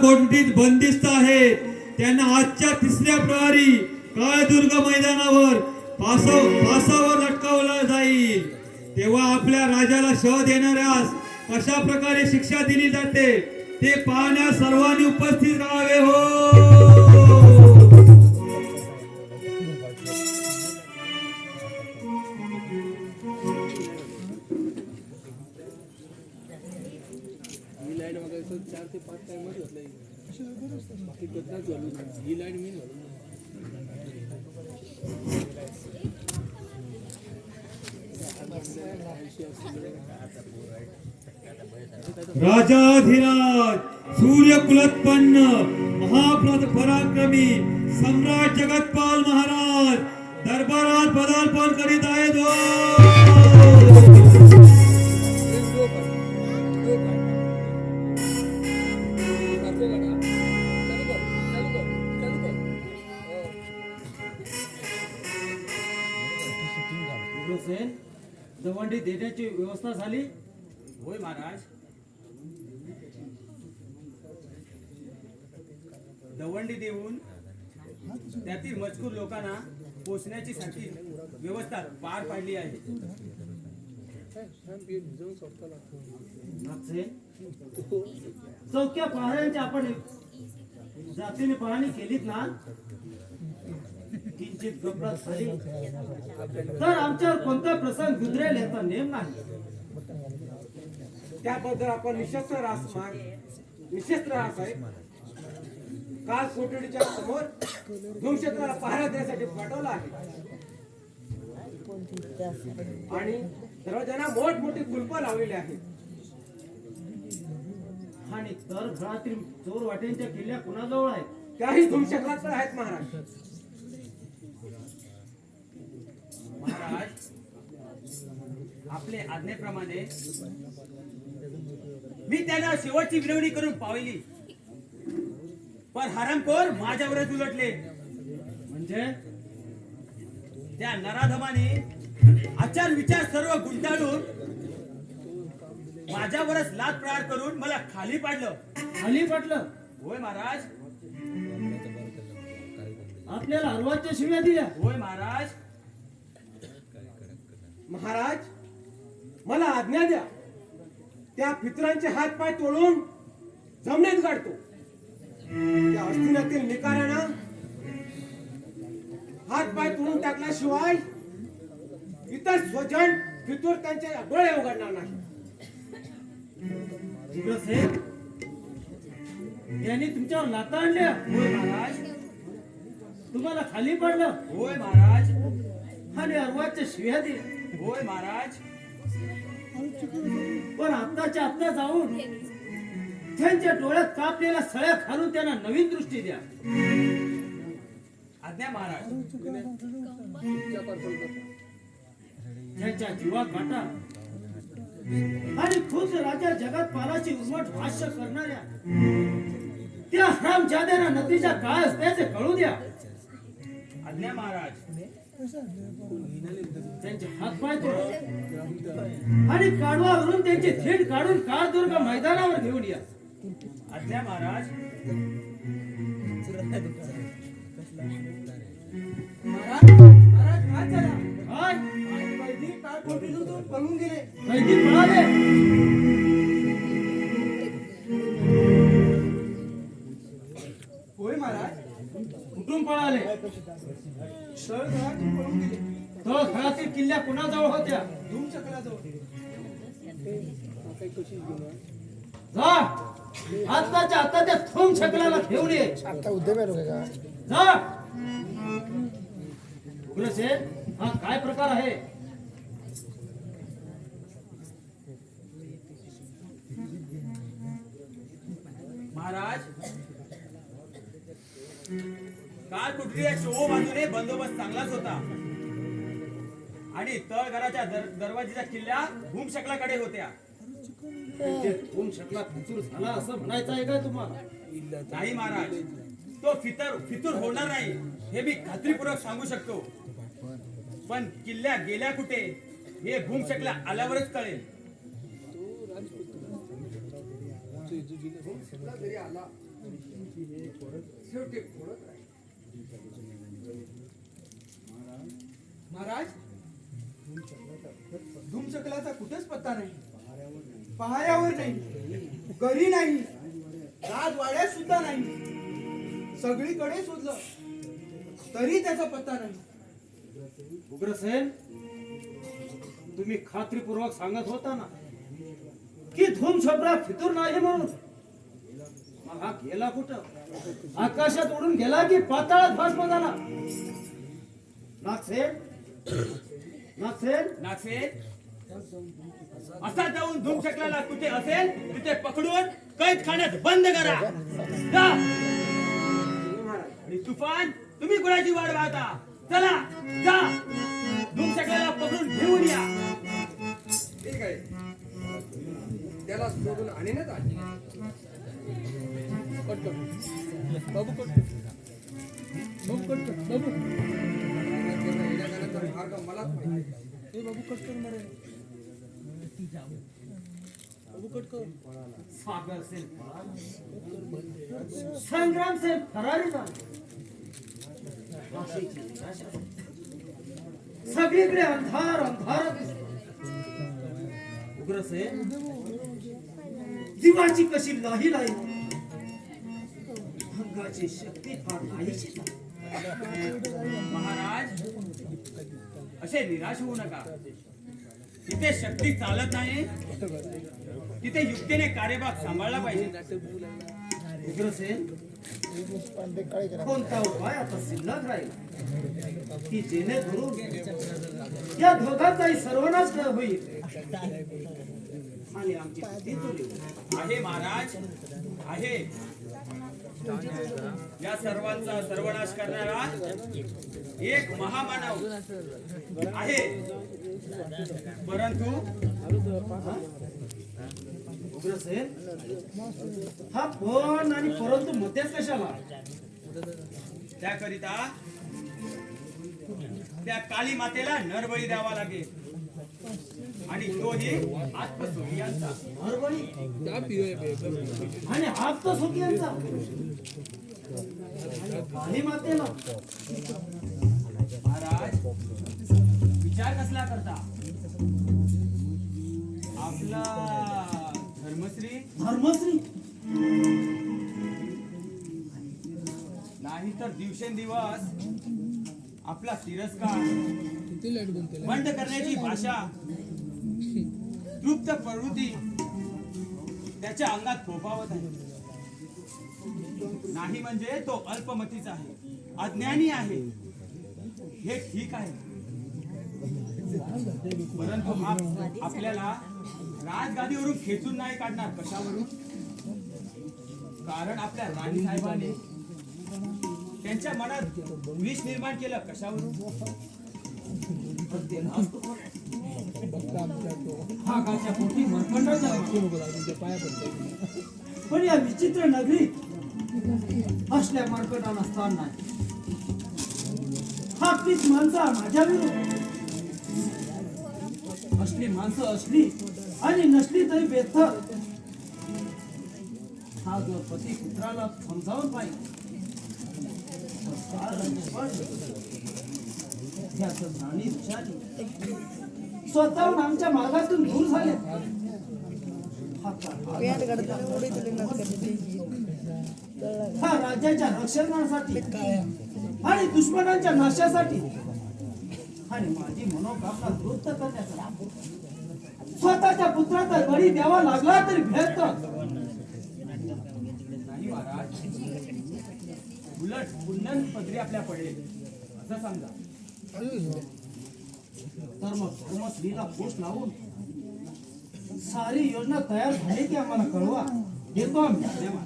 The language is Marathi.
कोठडीत बंदिस्त आहेत त्यांना आजच्या तिसऱ्या प्रहरी काळदुर्ग मैदानावर फासावर लटकवलं जाईल। तेव्हा आपल्या राजाला शह देणाऱ्यास कशा प्रकारे शिक्षा दिली जाते ते पाहण्यास सर्वांनी उपस्थित राहावे हो। राजाधिराज सूर्यकुलोत्पन्न महापराक्रमी सम्राट जगतपाल महाराज दरबारात पदार्पण करीत आहेत दवंडी देण्याची व्यवस्था झाली? होय महाराज, दवंडी देऊन त्यातील मजकूर लोकांना पोचण्याची साठी व्यवस्था पार पाडली आहे। चौक्या पहाऱ्यांची आपण जातीने पाहणी केलीत ना? किंचित गफलत झाली तर आमच्यावर कोणता प्रसंग गुजरेल याचा नेम नाही। त्याबद्दल आपण निशस्त्र राहा साहेब। काल कोठडीच्या समोर धूमक्षेत्राला पहारा देण्यासाठी पाठवला आहे आणि दरवाजांना मोठमोठी कुलपं लावलेली आहेत। आणि तर घरातील चोर वाटेंच्या किल्ल्या कुणाजवळ आहेत? त्याही धूमक्षेत्रात आहेत महाराज। महाराज, आपले आज्ञेप्रमाणे मी त्याला शेवटची विनवणी करून पावली, पण हरामखोर माझ्यावरच उलटले। म्हणजे त्या नराधमाने आचार विचार सर्व गुंडाळून माझ्यावरच लात प्रहार करून मला खाली पाडलं। खाली पाडलं? होय महाराज। आपल्याला हलवाच्या शिव्या दिल्या? होय महाराज। महाराज, मला आज्ञा द्या, त्या पितरांचे हात पाय तोडून जमिनीत गाडतो। त्या हस्तिनातील निकाऱ्यांना हात पाय तोडून टाकल्याशिवाय इतर स्वजन पितूर त्यांचे डोळे उघडणार नाही। यांनी तुमच्यावर लाथा आणल्या? होय महाराज। तुम्हाला खाली पाडलं? होय महाराज। आणि अर्वाच्या शिव्या दिल्या? होय महाराज। पण आत्ताच्या आत्ता जाऊन त्यांच्या डोळ्यात कापलेल्या सळ्या घालून त्यांना नवीन दृष्टी द्या। आज्ञा महाराज। त्यांच्या जीवा काटा आणि खुद राजा जगत पालाची उर्मट भाष्य करणाऱ्या त्या हरामजाद्यांना नतीजा काय असल्याचे कळू द्या। आज्ञा महाराज। त्यांचे हातपाय तोडा आणि काढवावरून त्यांची थेट काढून काळदुर्ग मैदानावर घेऊन या। आज्ञा महाराज। महाराज काय झालं? काय? वैदिक काळ कोठडीतून पळून गेले। वैदिक पळाले? होय महाराज। कुठून पळाले? तळघरातून पळून गेले। तळघरातील किल्ल्या कुणाजवळ होत्या? धूमचक्राजवळ। जा, आत्ताच्या आता त्या थोम छकलाला घेऊन ये। आता उद्या का जा। गुरुसेन, हा काय प्रकार आहे? महाराज, काल कुठल्या चोहो बाजूने बंदोबस्त चांगलाच होता आणि तळघराच्या दरवाजेच्या किल्ल्या भूमशकलाकडे होत्या। थोम छकला फितूर झाला असं म्हणायचं आहे का तुम्हाला? नाही महाराज, तो फितूर होणार नाही हे मी खात्रीपूर्वक सांगू शकतो। पण किल्ल्या गेल्या कुठे हे भूमशकला आल्यावरच कळेल। शेवटी फोडत राहील. महाराज धुमचक्राचा कुठेच पत्ता नाही, पहाऱ्यावर नाही, घरी नाही, राजवाड्यात सुद्धा नाही. सगळीकडे शोधलं तरी त्याचा पत्ता नाही. उग्रसेन, तुम्ही खात्रीपूर्वक सांगत होता ना की धूमछपरा फितूर नाही म्हणून. मग हा गेला कुठं? आकाशात उडून गेला की पाताळात भस्म झाला? नागसेन, नागसेन, नागसेन, असा जाऊन धुमचक्राला कुठे असेल तिथे पकडून कैद खाण्यात बंद करा. जा. आणि तुफान, तुम्ही कुणाची वाट पाहता? चला जा, धुमचक्राला पकडून घेऊन या. ठीक आहे, त्याला सोडून आणीनच आली. बाबू मलाच माहिती. सागर सेन संग्राम सेन फरारी झाले. आशेची निराशा. सगळीकडे अंधार अंधार दिसतो. उग्रसेन, जीवाची कशी लाही लाही, भंगाची शक्ती फार नाहीशी झाली. महाराज, असे निराश होऊ नका. तिथे शक्ती चालत नाही, तिथे युक्तीने कार्यभाग सांभाळला पाहिजे. उग्रसेन, कोणता उपाय आता शिल्लक राहील की जेणेकरून या दोघांचाही सर्वनाश होईल आणि आमची बुद्धी चोरी होईल? आहे महाराज, आहे. या सर्वांचा सर्वनाश करणारा एक महामानव आहे. परंतु उग्रसेन, हा पण आणि परंतु मध्येच कशाला? त्याकरिता त्या काली मातेला नरबळी द्यावा लागेल, आणि तोही आत्मसूर्यांचा. हरबळी आणि आत्मसुखियांचा काली मातेला? महाराज, विचार कसला करता? आपला धर्मश्री धर्मश्री नाही तर दिवसेंदिवस आपला तिरस्कार, बंड करण्याची भाषा, तृप्त प्रवृत्ती त्याच्या अंगात फोफावत आहे. नाही म्हणजे तो अल्पमतीचा आहे, अज्ञानी आहे, हे ठीक आहे. परंतु हा आपल्याला राजगादीवरून खेचून नाही काढणार. कशावरून? कारण आपल्या राणी साहेबांनी त्यांच्या मनात विष निर्माण केलं. कशावरून? हा गाच्या पोटी मरकंड पण या विचित्र नगरीत असल्या मरकटाला स्थान नाही. हा तीच माणसं माझ्या विरोध. असली माणसं असली आणि नसली तरी बेथर. हा जर पती पुत्राला समजावून पाहिजे राणी विचारली, स्वतःहून आमच्या मार्गातून दूर झाले. हा राज्याच्या रक्षणासाठी आणि दुश्मनांच्या नाशासाठी आणि माझी मनोकामना दुरुस्त करण्यासाठी स्वतःच्या पुत्राचा बळी द्यावा लागला तरी भेट. नाही महाराज, उलट पुन्हा पदरी आपल्या पडेल असं समजा. तर मग धर्मश्रीला पोष लावून सारी योजना तयार झाली की आम्हाला कळवा. येतो आम्ही. धन्यवाद.